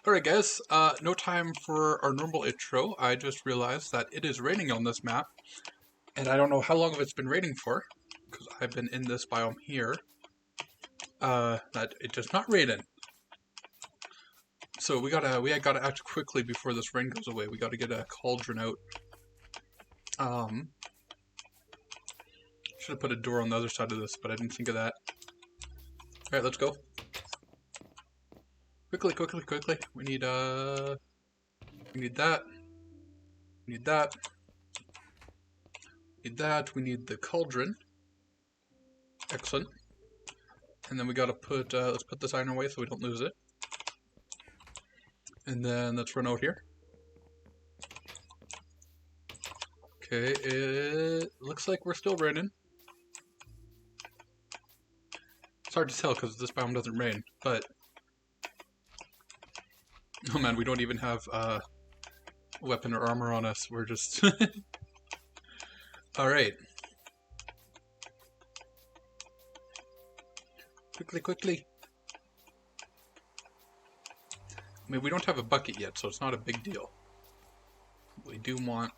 Alright guys, no time for our normal intro. I just realized that it is raining on this map, and I don't know how long it's been raining for, because I've been in this biome here, that it does not rain in. So we gotta act quickly before this rain goes away. We gotta get a cauldron out. Should have put a door on the other side of this, but I didn't think of that. Alright, let's go. Quickly. We need that. We need that. We need the cauldron. Excellent. And then we gotta put, let's put this iron away so we don't lose it. And then let's run out here. Okay, it looks like we're still raining. It's hard to tell because this biome doesn't rain, but... Oh man, we don't even have weapon or armor on us. We're just... Alright. Quickly. I mean, we don't have a bucket yet, so it's not a big deal. We do want...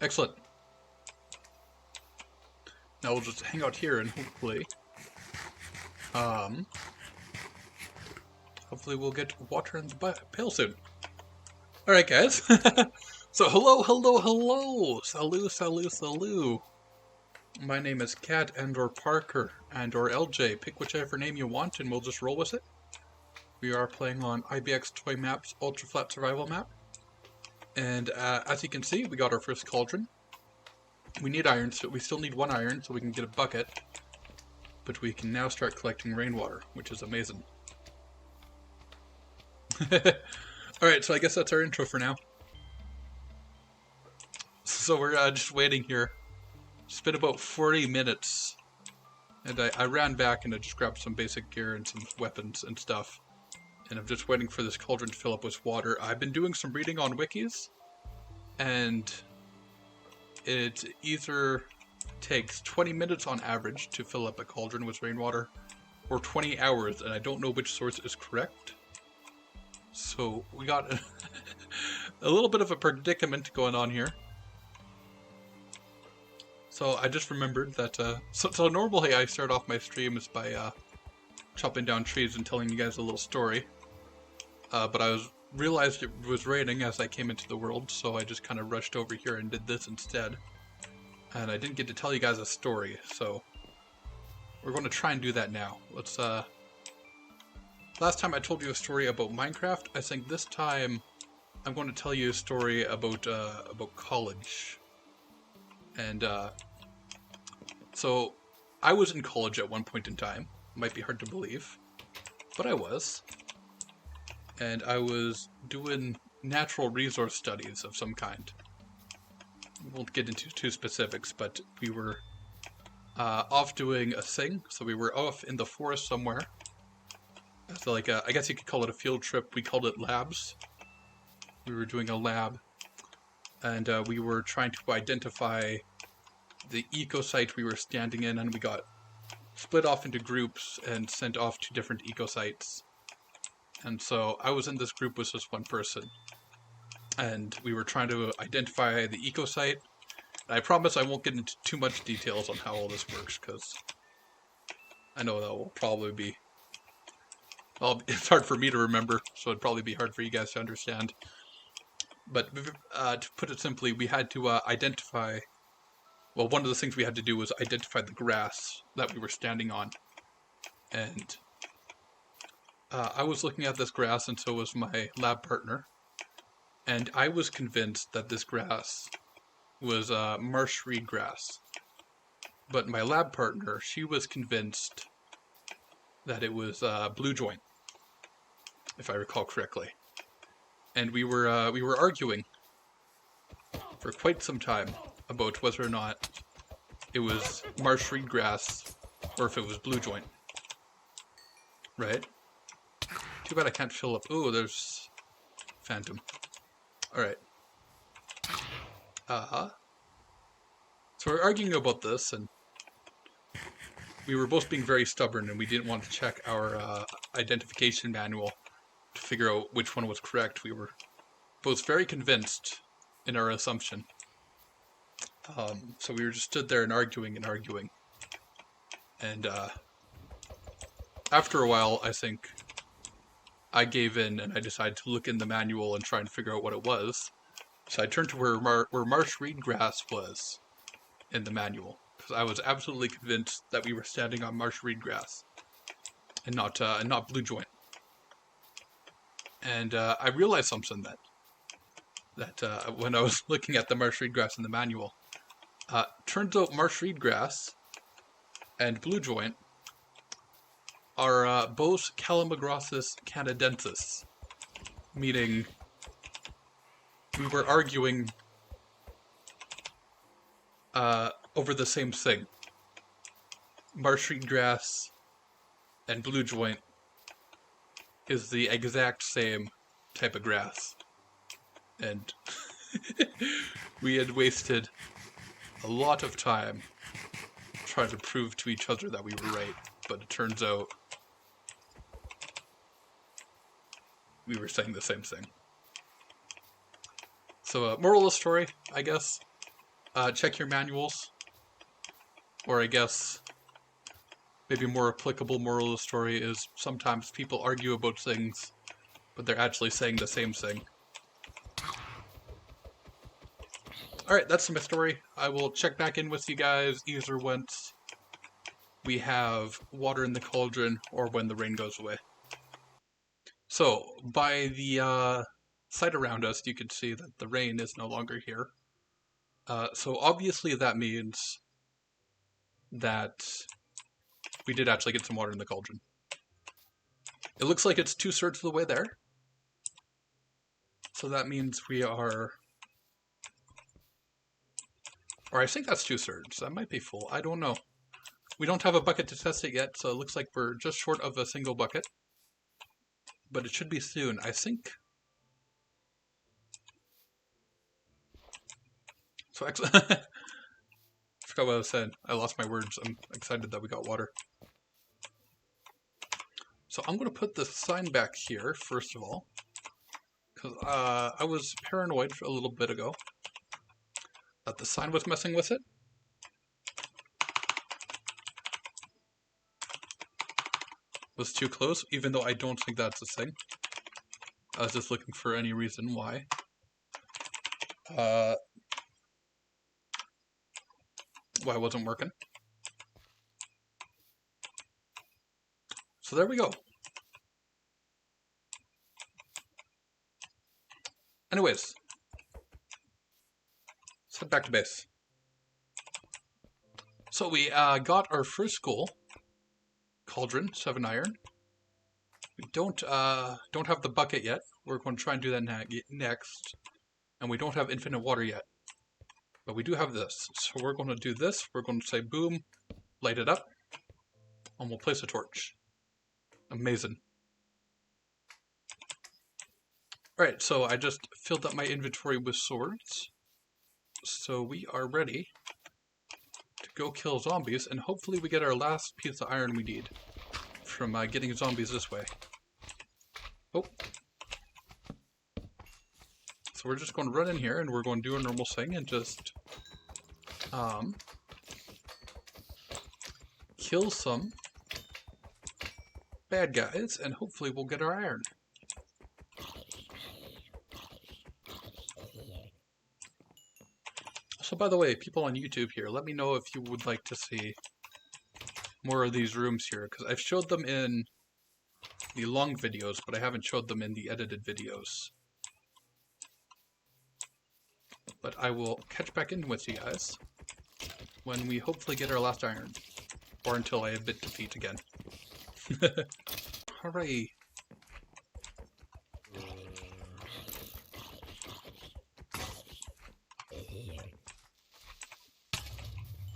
Excellent. Now we'll just hang out here and hopefully... hopefully we'll get water in the pail soon. Alright guys. So hello. Salut. My name is Cat or Parker or LJ. Pick whichever name you want and we'll just roll with it. We are playing on IBXToyMap's Ultra Flat Survival map. And as you can see, we got our first cauldron. We need iron, so we still need one iron so we can get a bucket. But we can now start collecting rainwater, which is amazing. Alright, so I guess that's our intro for now. So we're just waiting here. It's been about 40 minutes. And I ran back and I just grabbed some basic gear and some weapons and stuff. And I'm just waiting for this cauldron to fill up with water. I've been doing some reading on wikis. And it either takes 20 minutes on average to fill up a cauldron with rainwater, or 20 hours, and I don't know which source is correct. So we got a little bit of a predicament going on here. So I just remembered that, so normally I start off my streams by chopping down trees and telling you guys a little story. But I realized it was raining as I came into the world, so I just kind of rushed over here and did this instead. And I didn't get to tell you guys a story, so we're going to try and do that now. Let's, last time I told you a story about Minecraft. I think this time I'm going to tell you a story about college. And, so I was in college at one point in time. Might be hard to believe, but I was. And I was doing natural resource studies of some kind. We won't get into too specifics, but we were off doing a thing. So we were off in the forest somewhere. So like, I guess you could call it a field trip. We called it labs. We were doing a lab. And we were trying to identify the eco site we were standing in. And we got split off into groups and sent off to different eco sites. And so I was in this group with just one person. And we were trying to identify the eco site. And I promise I won't get into too much details on how all this works, because I know that will probably be... Well, it's hard for me to remember, so it'd probably be hard for you guys to understand. But to put it simply, we had to identify... Well, one of the things we had to do was identify the grass that we were standing on. And I was looking at this grass, and so was my lab partner. And I was convinced that this grass was marsh reed grass. But my lab partner, she was convinced that it was blue joint, if I recall correctly. And we were arguing for quite some time about whether or not it was marsh reed grass or if it was blue joint. Right? Too bad I can't fill up. Ooh, there's Phantom. Alright. So we're arguing about this, and we were both being very stubborn and we didn't want to check our identification manual to figure out which one was correct. We were both very convinced in our assumption. So we were just stood there and arguing. And after a while, I think I gave in and I decided to look in the manual and try and figure out what it was. So I turned to where marsh reed grass was in the manual, because I was absolutely convinced that we were standing on marsh reed grass and not blue joint. And I realized something that when I was looking at the marsh reed grass in the manual, turns out marsh reed grass and blue joint are both Calamagrostis canadensis, meaning we were arguing over the same thing. Marsh reed grass and blue joint is the exact same type of grass. And we had wasted a lot of time trying to prove to each other that we were right, but it turns out we were saying the same thing. So, moral of the story, I guess, check your manuals. Or I guess, maybe more applicable moral of the story is sometimes people argue about things, but they're actually saying the same thing. Alright, that's my story. I will check back in with you guys either once we have water in the cauldron or when the rain goes away. So, by the site around us, you can see that the rain is no longer here. So obviously that means that we did actually get some water in the cauldron. It looks like it's 2/3 of the way there. So that means we are... Or I think that's 2/3. That might be full. I don't know. We don't have a bucket to test it yet, so it looks like we're just short of a single bucket. But it should be soon. I think... So I forgot what I was saying. I lost my words. I'm excited that we got water. So I'm going to put the sign back here, first of all. Because I was paranoid a little bit ago that the sign was messing with it. Was too close, even though I don't think that's a thing. I was just looking for any reason why. Why it wasn't working. So there we go. Anyways, let's head back to base. So we got our first goal. Cauldron, 7 iron. We don't have the bucket yet. We're going to try and do that next. And we don't have infinite water yet. But we do have this. So we're going to do this. We're going to say boom, light it up, and we'll place a torch. Amazing. Alright, so I just filled up my inventory with swords. So we are ready to go kill zombies, and hopefully we get our last piece of iron we need from getting zombies this way. Oh. So we're just going to run in here, and we're going to do a normal thing, and just kill some bad guys, and hopefully we'll get our iron. So by the way, people on YouTube here, let me know if you would like to see more of these rooms here, because I've showed them in the long videos, but I haven't showed them in the edited videos. But I will catch back in with you guys when we hopefully get our last iron, or until I admit defeat again. Hooray!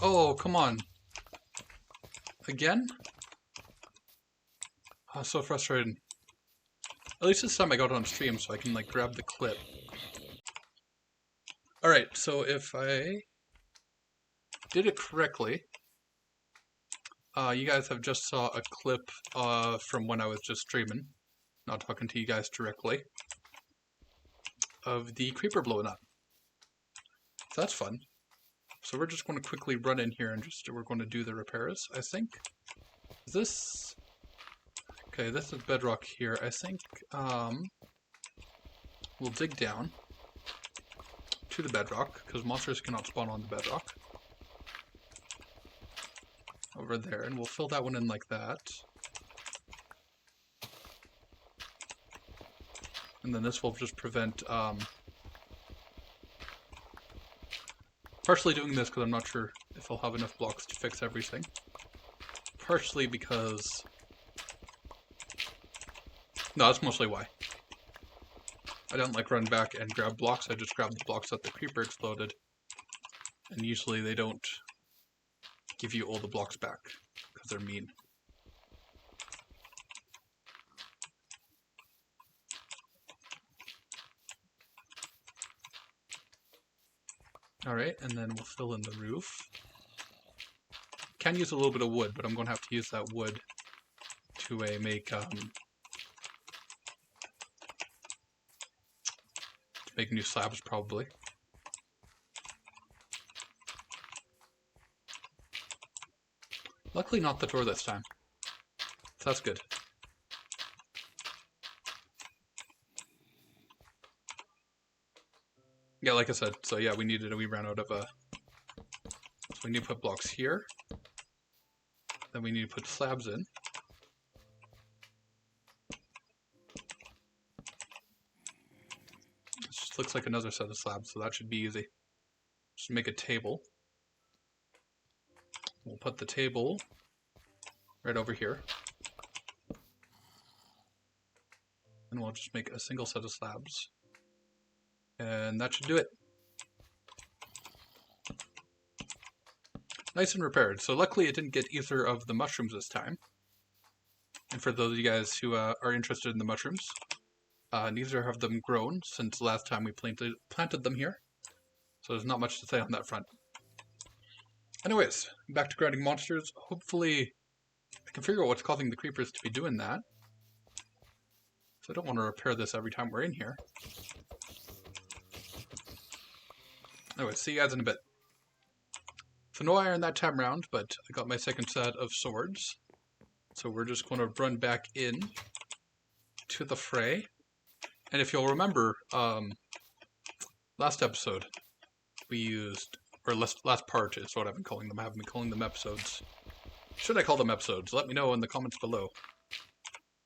Oh, come on. Again? Oh, so frustrating. At least this time I got on stream so I can like grab the clip. Alright, so if I did it correctly, You guys have just saw a clip from when I was just streaming, not talking to you guys directly, of the creeper blowing up. So that's fun. So we're just going to quickly run in here and we're going to do the repairs, I think. Okay, this is bedrock here. I think we'll dig down to the bedrock, because monsters cannot spawn on the bedrock. Over there, and we'll fill that one in like that. And then this will just prevent, partially doing this because I'm not sure if I'll have enough blocks to fix everything. Partially because, no, that's mostly why. I don't like run back and grab blocks, I just grab the blocks that the creeper exploded. And usually they don't give you all the blocks back, because they're mean. Alright, and then we'll fill in the roof. Can use a little bit of wood, but I'm going to have to use that wood to make new slabs, probably. Luckily not the door this time. So that's good. Yeah, like I said, so yeah, we ran out of so we need to put blocks here. Then we need to put slabs in. This just looks like another set of slabs, so that should be easy. Just make a table. We'll put the table right over here. And we'll just make a single set of slabs. And that should do it. Nice and repaired. So luckily it didn't get either of the mushrooms this time. And for those of you guys who are interested in the mushrooms, neither have them grown since the last time we planted them here. So there's not much to say on that front. Anyways, back to grinding monsters. Hopefully I can figure out what's causing the creepers to be doing that. So I don't want to repair this every time we're in here. Anyway, see you guys in a bit. So no iron that time round, but I got my second set of swords. So we're just going to run back in to the fray. And if you'll remember, last episode we used, or last part is what I've been calling them. I haven't been calling them episodes. Should I call them episodes? Let me know in the comments below.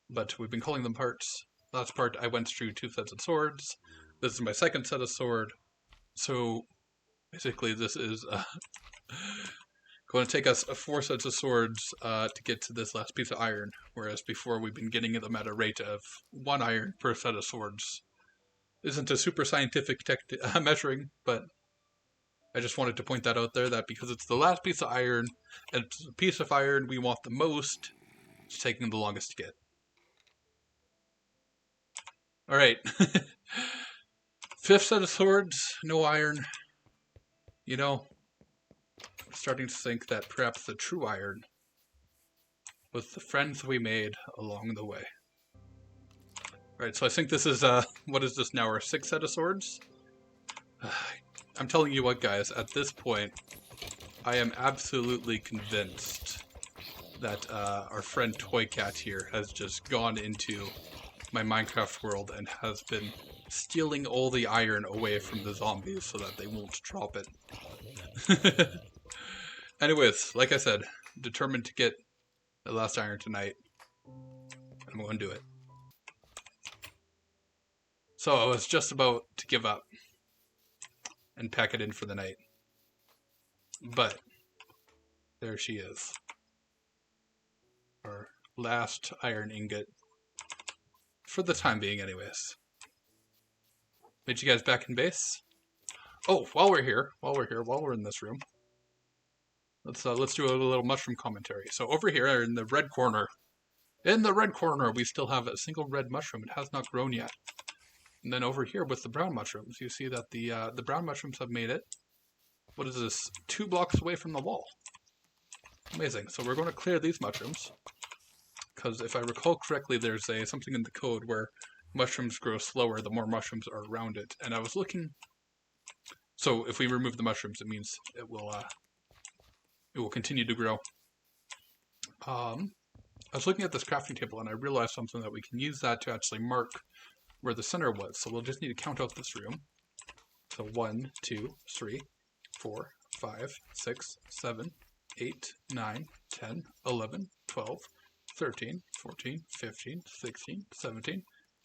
But we've been calling them parts. Last part I went through 2 sets of swords. This is my second set of sword. So basically this is going to take us 4 sets of swords to get to this last piece of iron. Whereas before we've been getting them at a rate of 1 iron per set of swords. Isn't a super scientific measuring, but I just wanted to point that out there, that because it's the last piece of iron, and it's the piece of iron we want the most, it's taking the longest to get. Alright. 5th set of swords, no iron. You know, I'm starting to think that perhaps the true iron was the friends we made along the way. Alright, so I think this is, what is this now, our 6th set of swords? I'm telling you what, guys, at this point, I am absolutely convinced that our friend Toy Cat here has just gone into my Minecraft world and has been stealing all the iron away from the zombies so that they won't drop it. Anyways, like I said, determined to get the last iron tonight. I'm going to do it. So I was just about to give up and pack it in for the night. But there she is. Our last iron ingot. For the time being, anyways. Meet you guys back in base. Oh, while we're in this room, let's do a little mushroom commentary. So over here in the red corner, we still have a single red mushroom. It has not grown yet. And then over here with the brown mushrooms, you see that the brown mushrooms have made it. What is this? 2 blocks away from the wall. Amazing. So we're going to clear these mushrooms, because if I recall correctly, there's something in the code where mushrooms grow slower the more mushrooms are around it. And I was looking. So if we remove the mushrooms, it means it will continue to grow. I was looking at this crafting table and I realized something, that we can use that to actually mark where the center was. So we'll just need to count out this room. So 1, 2, 3, 4, 5, 6, 7, 8, 9, 10, 11, 12, 13, 14, 15, 16, 17,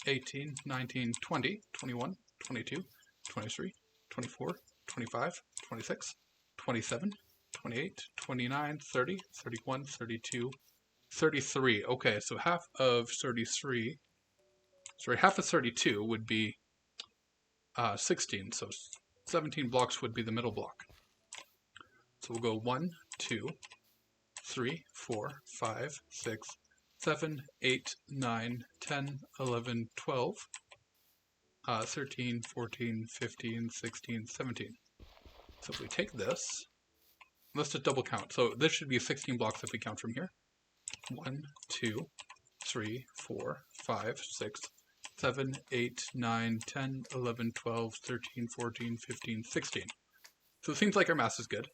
18, 19, 20, 21, 22, 23, 24, 25, 26, 27, 28, 29, 30, 31, 32, 33. Okay, so half of 33, sorry, half of 32 would be 16, so 17 blocks would be the middle block. So we'll go 1, 2, 3, 4, 5, 6, 7, 8, 9, 10, 11, 12, 13, 14, 15, 16, 17. So if we take this, let's just double count. So this should be 16 blocks if we count from here. 1, 2, 3, 4, 5, 6, 7, 8, 9, 10, 11, 12, 13, 14, 15, 16. So it seems like our math is good.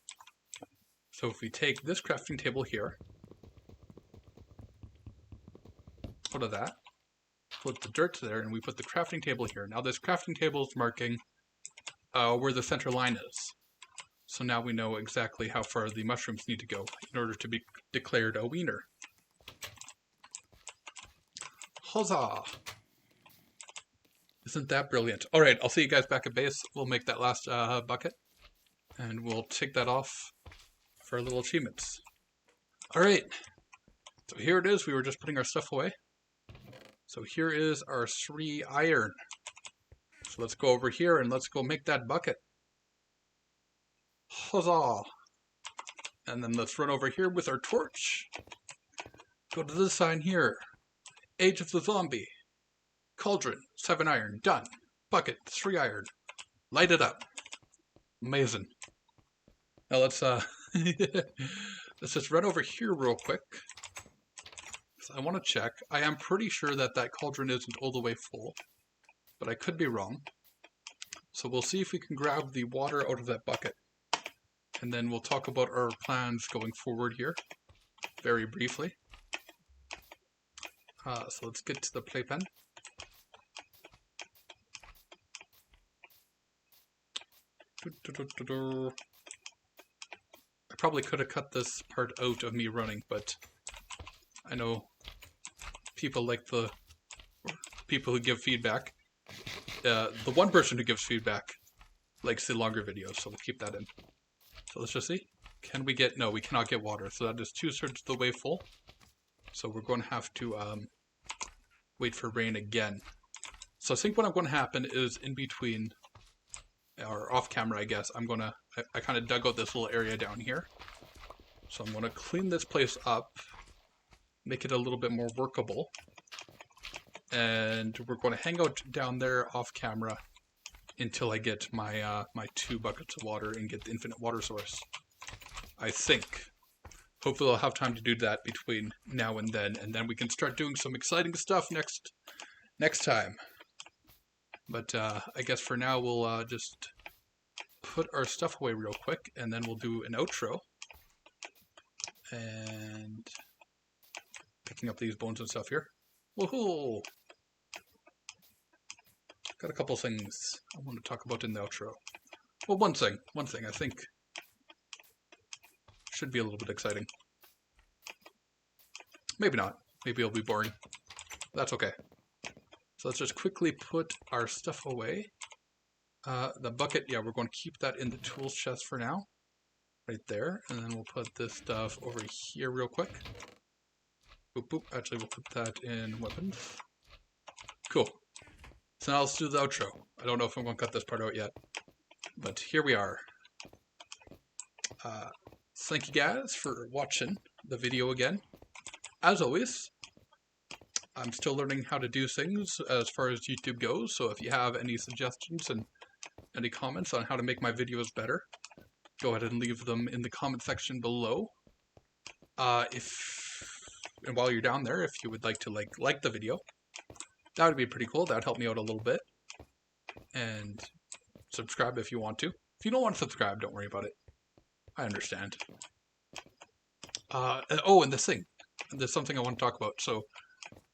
So if we take this crafting table here, out of that, put the dirt there, and we put the crafting table here. Now this crafting table is marking where the center line is. So now we know exactly how far the mushrooms need to go in order to be declared a wiener. Huzzah! Isn't that brilliant? All right, I'll see you guys back at base. We'll make that last bucket, and we'll take that off for our little achievements. All right, so here it is. We were just putting our stuff away. So here is our 3 iron. So let's go over here and let's go make that bucket. Huzzah! And then let's run over here with our torch. Go to this sign here. Age of the Zombie. Cauldron, 7 iron, done. Bucket, 3 iron. Light it up. Amazing. Now let's let's just run over here real quick. So I want to check. I am pretty sure that that cauldron isn't all the way full, but I could be wrong. So we'll see if we can grab the water out of that bucket. And then we'll talk about our plans going forward here, very briefly. So let's get to the playpen. I probably could have cut this part out of me running, but I know people like the people who give feedback. The one person who gives feedback likes the longer videos, so we'll keep that in. So let's just see. Can we get... No, we cannot get water. So that is 2/3 of the way full. So we're going to have to wait for rain again. So I think what I'm going to happen is in between, or off camera I guess, I kind of dug out this little area down here. So I'm going to clean this place up, make it a little bit more workable. And we're going to hang out down there off camera until I get my my 2 buckets of water and get the infinite water source. I think. Hopefully I'll have time to do that between now and then we can start doing some exciting stuff next time. But I guess for now we'll just put our stuff away real quick, and then we'll do an outro. And picking up these bones and stuff here. Woohoo! Got a couple things I want to talk about in the outro. Well, one thing I think should be a little bit exciting. Maybe not. Maybe it'll be boring. That's okay. So let's just quickly put our stuff away. The bucket, yeah, we're going to keep that in the tools chest for now. Right there. And then we'll put this stuff over here real quick. Boop, boop. Actually, we'll put that in weapons. Cool. So now let's do the outro. I don't know if I'm going to cut this part out yet. But here we are. Thank you guys for watching the video again. As always, I'm still learning how to do things as far as YouTube goes, so if you have any suggestions and any comments on how to make my videos better, go ahead and leave them in the comment section below. And while you're down there, if you would like to like the video, that would be pretty cool. That would help me out a little bit. And subscribe if you want to. If you don't want to subscribe, don't worry about it. I understand. And this thing. There's something I want to talk about. So,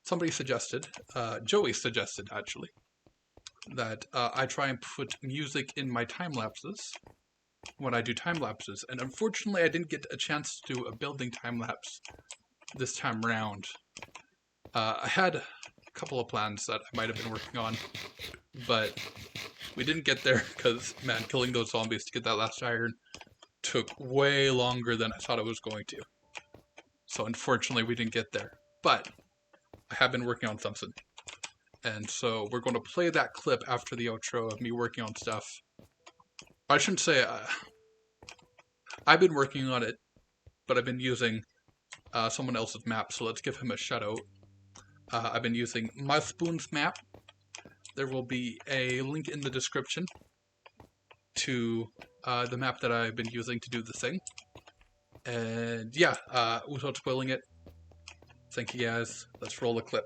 somebody suggested, Joey suggested actually, that I try and put music in my time lapses when I do time lapses. And unfortunately, I didn't get a chance to do a building time lapse this time round. I had a couple of plans that I might have been working on, but we didn't get there because, man, killing those zombies to get that last iron took way longer than I thought it was going to. So unfortunately, we didn't get there. But I have been working on something. And so we're going to play that clip after the outro of me working on stuff. I shouldn't say I've been working on it, but I've been using someone else's map, so let's give him a shout out. I've been using My Spoon's map. There will be a link in the description to the map that I've been using to do the thing. And yeah, without spoiling it, thank you guys. Let's roll a clip.